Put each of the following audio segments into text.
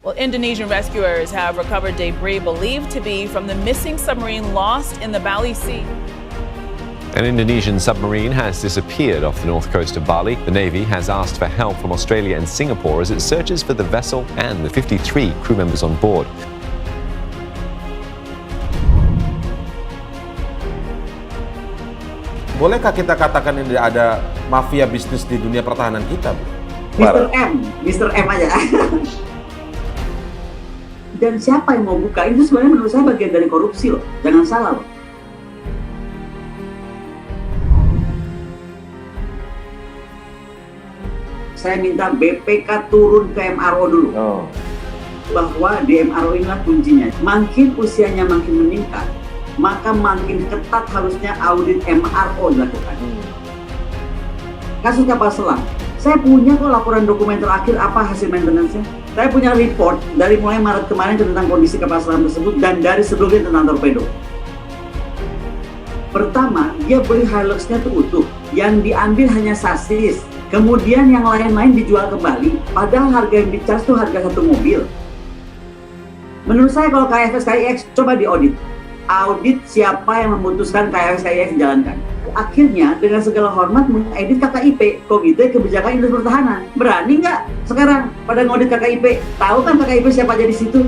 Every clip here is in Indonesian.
Well, Indonesian rescuers have recovered debris believed to be from the missing submarine lost in the Bali Sea. An Indonesian submarine has disappeared off the north coast of Bali. The Navy has asked for help from Australia and Singapore as it searches for the vessel and the 53 crew members on board. Bolehkah kita katakan ini ada mafia bisnis di dunia pertahanan kita, Bu? Mr. M aja. Dan siapa yang mau buka? Itu sebenarnya menurut saya bagian dari korupsi loh. Jangan salah loh. Saya minta BPK turun ke MRO dulu. Bahwa di MRO inilah kuncinya. Makin usianya makin meningkat, maka makin ketat harusnya audit MRO dilakukan. Kasus kapal selam, saya punya kok laporan dokumen terakhir apa hasil maintenance-nya. Saya punya report dari mulai Maret kemarin tentang kondisi kapal selam tersebut dan dari sebelumnya tentang torpedo. Pertama, dia beli Hilux-nya itu utuh, yang diambil hanya sasis. Kemudian yang lain-lain dijual kembali, padahal harga yang dicas itu harga satu mobil. Menurut saya kalau KFS KIX coba diaudit. Audit siapa yang memutuskan KFS KIX dijalankan. Akhirnya dengan segala hormat mengedit KKIP, Komite Kebijakan Industri Pertahanan. Berani nggak sekarang pada ngaudit KKIP? Tahu kan KKIP siapa aja di situ?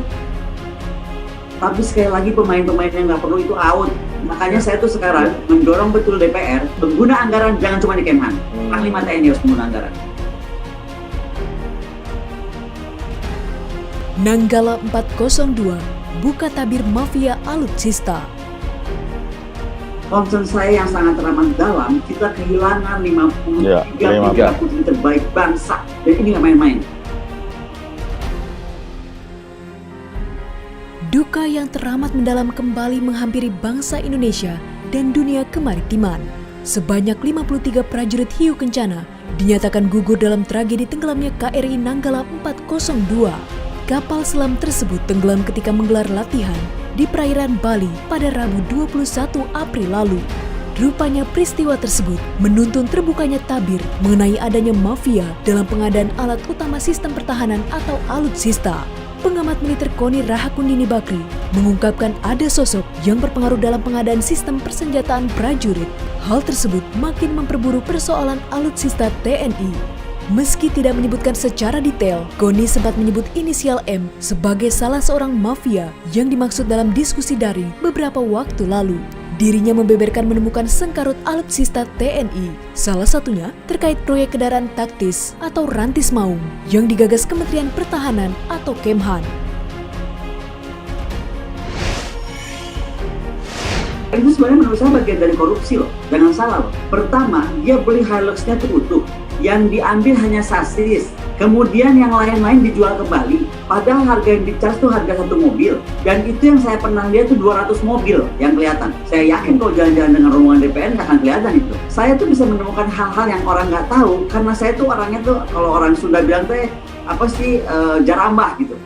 Tapi sekali lagi pemain-pemain yang nggak perlu itu out. Makanya saya tuh sekarang mendorong betul DPR pengguna anggaran jangan cuma di Kemhan. Panglima TNI harus pengguna anggaran. Nanggala 402 buka tabir mafia alutsista. Concern saya yang sangat teramat dalam, kita kehilangan 53 putri terbaik bangsa. Dan ini nggak main-main. Duka yang teramat mendalam kembali menghampiri bangsa Indonesia dan dunia kemaritiman. Sebanyak 53 prajurit hiu kencana dinyatakan gugur dalam tragedi tenggelamnya KRI Nanggala 402. Kapal selam tersebut tenggelam ketika menggelar latihan di perairan Bali pada Rabu 21 April lalu. Rupanya peristiwa tersebut menuntun terbukanya tabir mengenai adanya mafia dalam pengadaan alat utama sistem pertahanan atau alutsista. Pengamat militer KONI Rahakundini Bakri mengungkapkan ada sosok yang berpengaruh dalam pengadaan sistem persenjataan prajurit. Hal tersebut makin memperburuk persoalan alutsista TNI. Meski tidak menyebutkan secara detail, KONI sempat menyebut inisial M sebagai salah seorang mafia yang dimaksud dalam diskusi daring beberapa waktu lalu. Dirinya membeberkan menemukan sengkarut alutsista TNI, salah satunya terkait proyek kendaraan taktis atau Rantis Maung yang digagas Kementerian Pertahanan atau Kemhan. Itu sebenarnya menurut saya bagian dari korupsi loh. Jangan salah loh. Pertama, dia beli Hilux-nya itu utuh, yang diambil hanya sasis. Kemudian yang lain-lain dijual kembali, padahal harga yang dicas itu harga satu mobil. Dan itu yang saya pernah lihat itu 200 mobil yang kelihatan. Saya yakin kalau jalan-jalan dengan rombongan DPR nggak akan kelihatan itu. Saya tuh bisa menemukan hal-hal yang orang nggak tahu, karena saya tuh orangnya tuh, kalau orang Sunda bilang tuh jarambah gitu.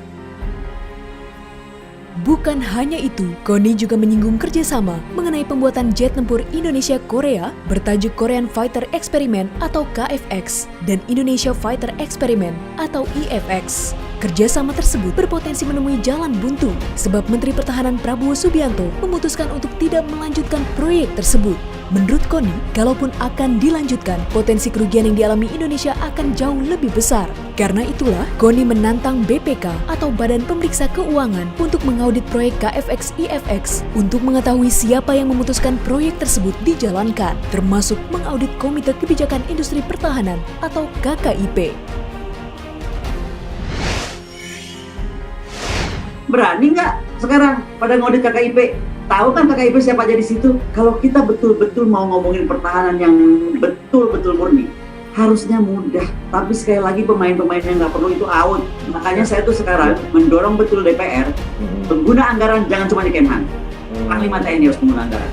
Bukan hanya itu, KONI juga menyinggung kerjasama mengenai pembuatan jet tempur Indonesia-Korea bertajuk Korean Fighter Experiment atau KFX dan Indonesia Fighter Experiment atau IFX. Kerjasama tersebut berpotensi menemui jalan buntu sebab Menteri Pertahanan Prabowo Subianto memutuskan untuk tidak melanjutkan proyek tersebut. Menurut KONI, kalaupun akan dilanjutkan, potensi kerugian yang dialami Indonesia akan jauh lebih besar. Karena itulah, KONI menantang BPK atau Badan Pemeriksa Keuangan untuk mengaudit proyek KFX-IFX untuk mengetahui siapa yang memutuskan proyek tersebut dijalankan, termasuk mengaudit Komite Kebijakan Industri Pertahanan atau KKIP. Berani nggak sekarang pada ngaudit KKIP? Tahu kan KKIP siapa aja di situ? Kalau kita betul-betul mau ngomongin pertahanan yang betul-betul murni, harusnya mudah. Tapi sekali lagi pemain-pemain yang nggak perlu itu out. Makanya saya tuh sekarang mendorong betul DPR pengguna anggaran jangan cuma di Kemhan. Panglima TNI harus pengguna anggaran.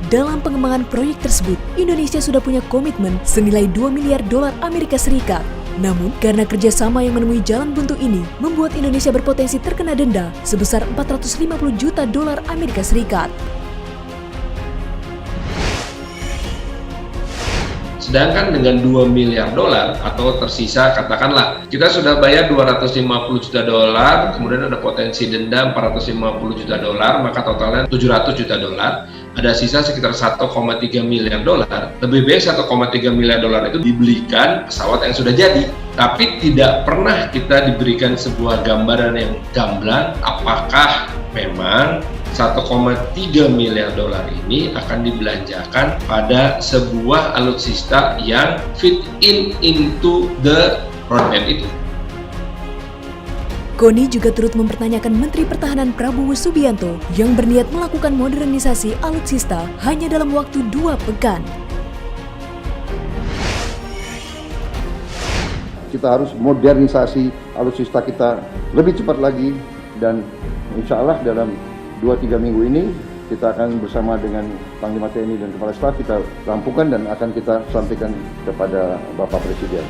Dalam pengembangan proyek tersebut, Indonesia sudah punya komitmen senilai 2 miliar dolar Amerika Serikat. Namun, karena kerjasama yang menemui jalan buntu ini, membuat Indonesia berpotensi terkena denda sebesar 450 juta dolar Amerika Serikat. Sedangkan dengan 2 miliar dolar atau tersisa katakanlah kita sudah bayar 250 juta dolar, kemudian ada potensi denda 450 juta dolar, maka totalnya 700 juta dolar. Ada sisa sekitar 1,3 miliar dolar. Lebih baik 1,3 miliar dolar itu dibelikan pesawat yang sudah jadi. Tapi tidak pernah kita diberikan sebuah gambaran yang gamblang apakah memang 1,3 miliar dolar ini akan dibelanjakan pada sebuah alutsista yang fit into the roadmap itu. Koni juga turut mempertanyakan Menteri Pertahanan Prabowo Subianto yang berniat melakukan modernisasi alutsista hanya dalam waktu 2 pekan. Kita harus modernisasi alutsista kita lebih cepat lagi, dan insya Allah dalam 2-3 minggu ini kita akan bersama dengan Panglima TNI dan Kepala Staf kita rampungkan dan akan kita sampaikan kepada Bapak Presiden.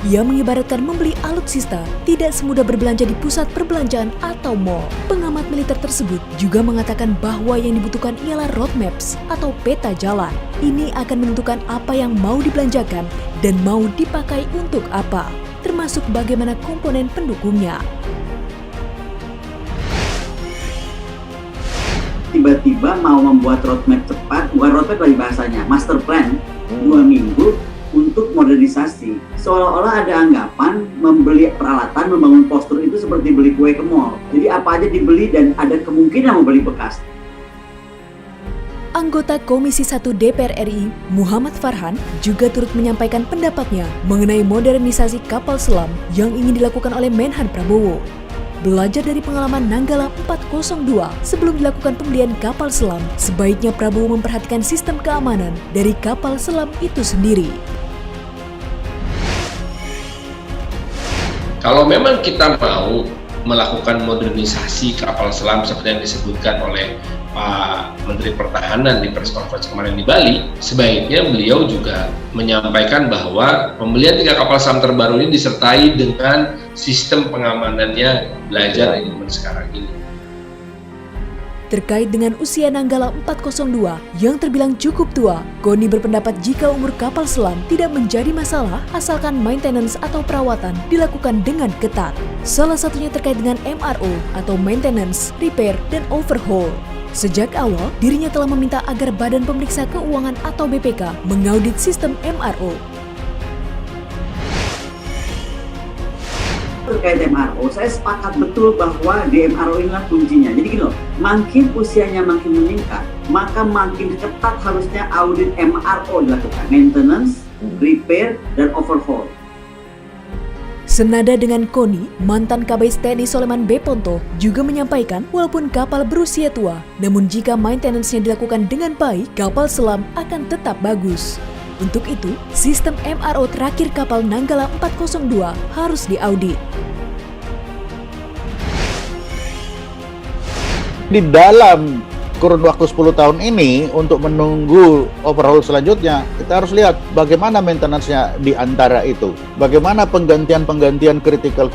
Ia mengibaratkan membeli alutsista tidak semudah berbelanja di pusat perbelanjaan atau mall. Pengamat militer tersebut juga mengatakan bahwa yang dibutuhkan ialah roadmaps atau peta jalan. Ini akan menentukan apa yang mau dibelanjakan dan mau dipakai untuk apa, termasuk bagaimana komponen pendukungnya. Tiba-tiba mau membuat roadmap cepat, bukan roadmap lagi bahasanya, master plan 2 minggu untuk modernisasi. Seolah-olah ada anggapan membeli peralatan, membangun postur itu seperti beli kue ke mall. Jadi apa aja dibeli dan ada kemungkinan membeli bekas. Anggota Komisi 1 DPR RI, Muhammad Farhan, juga turut menyampaikan pendapatnya mengenai modernisasi kapal selam yang ingin dilakukan oleh Menhan Prabowo. Belajar dari pengalaman Nanggala 402 sebelum dilakukan pembelian kapal selam, sebaiknya Prabowo memperhatikan sistem keamanan dari kapal selam itu sendiri. Kalau memang kita mau melakukan modernisasi kapal selam seperti yang disebutkan oleh Pak Menteri Pertahanan di press conference kemarin di Bali, sebaiknya beliau juga menyampaikan bahwa pembelian 3 kapal selam terbaru ini disertai dengan sistem pengamanannya belajar dari zaman sekarang ini. Terkait dengan usia Nanggala 402 yang terbilang cukup tua, Koni berpendapat jika umur kapal selam tidak menjadi masalah asalkan maintenance atau perawatan dilakukan dengan ketat. Salah satunya terkait dengan MRO atau maintenance, repair, dan overhaul. Sejak awal, dirinya telah meminta agar Badan Pemeriksa Keuangan atau BPK mengaudit sistem MRO. Terkait MRO, saya sepakat betul bahwa di MRO inilah kuncinya. Jadi gini loh, makin usianya makin meningkat, maka makin ketat harusnya audit MRO dilakukan. Maintenance, repair, dan overhaul. Senada dengan Koni, mantan Kabais TNI Soleman B. Ponto juga menyampaikan walaupun kapal berusia tua, namun jika maintenance-nya dilakukan dengan baik, kapal selam akan tetap bagus. Untuk itu, sistem MRO terakhir kapal Nanggala 402 harus diaudit. Di dalam kurun waktu 10 tahun ini, untuk menunggu overhaul selanjutnya, kita harus lihat bagaimana maintenance-nya di antara itu. Bagaimana penggantian critical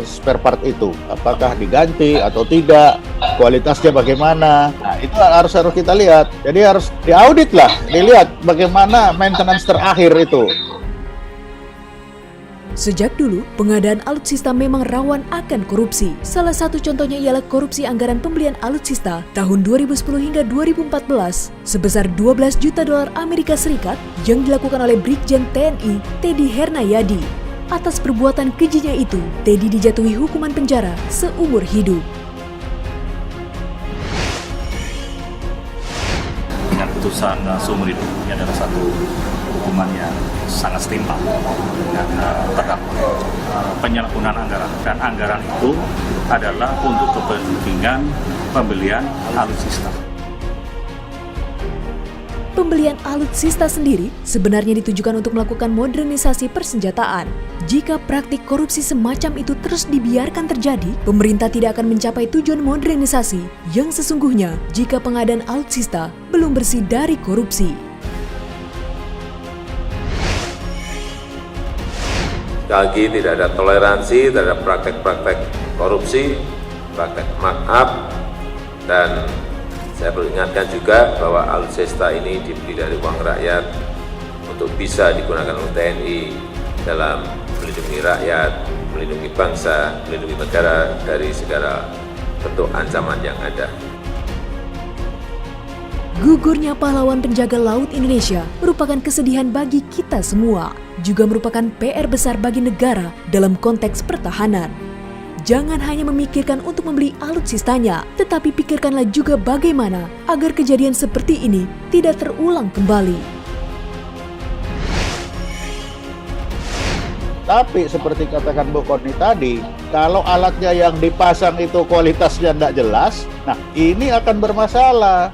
spare part itu. Apakah diganti atau tidak, kualitasnya bagaimana. Nah, itu harus kita lihat. Jadi harus diaudit lah, dilihat bagaimana maintenance terakhir itu. Sejak dulu, pengadaan alutsista memang rawan akan korupsi. Salah satu contohnya ialah korupsi anggaran pembelian alutsista tahun 2010 hingga 2014 sebesar 12 juta dolar Amerika Serikat yang dilakukan oleh Brigjen TNI Teddy Hernayadi. Atas perbuatan kejinya itu, Teddy dijatuhi hukuman penjara seumur hidup. Dengan putusan seumur hidup ini adalah satu hukuman yang sangat setimpal dengan terdakwa. Penyalahgunaan anggaran, dan anggaran itu adalah untuk kepentingan pembelian alutsista. Pembelian alutsista sendiri sebenarnya ditujukan untuk melakukan modernisasi persenjataan. Jika praktik korupsi semacam itu terus dibiarkan terjadi, pemerintah tidak akan mencapai tujuan modernisasi yang sesungguhnya jika pengadaan alutsista belum bersih dari korupsi. Sekali lagi, tidak ada toleransi terhadap praktek-praktek korupsi, praktek markup, dan saya perlu ingatkan juga bahwa alutsista ini dibeli dari uang rakyat untuk bisa digunakan oleh TNI dalam melindungi rakyat, melindungi bangsa, melindungi negara dari segala bentuk ancaman yang ada. Gugurnya pahlawan penjaga laut Indonesia merupakan kesedihan bagi kita semua, juga merupakan PR besar bagi negara dalam konteks pertahanan. Jangan hanya memikirkan untuk membeli alutsistanya, tetapi pikirkanlah juga bagaimana agar kejadian seperti ini tidak terulang kembali. Tapi seperti katakan Bu Koni tadi, kalau alatnya yang dipasang itu kualitasnya tidak jelas, nah ini akan bermasalah.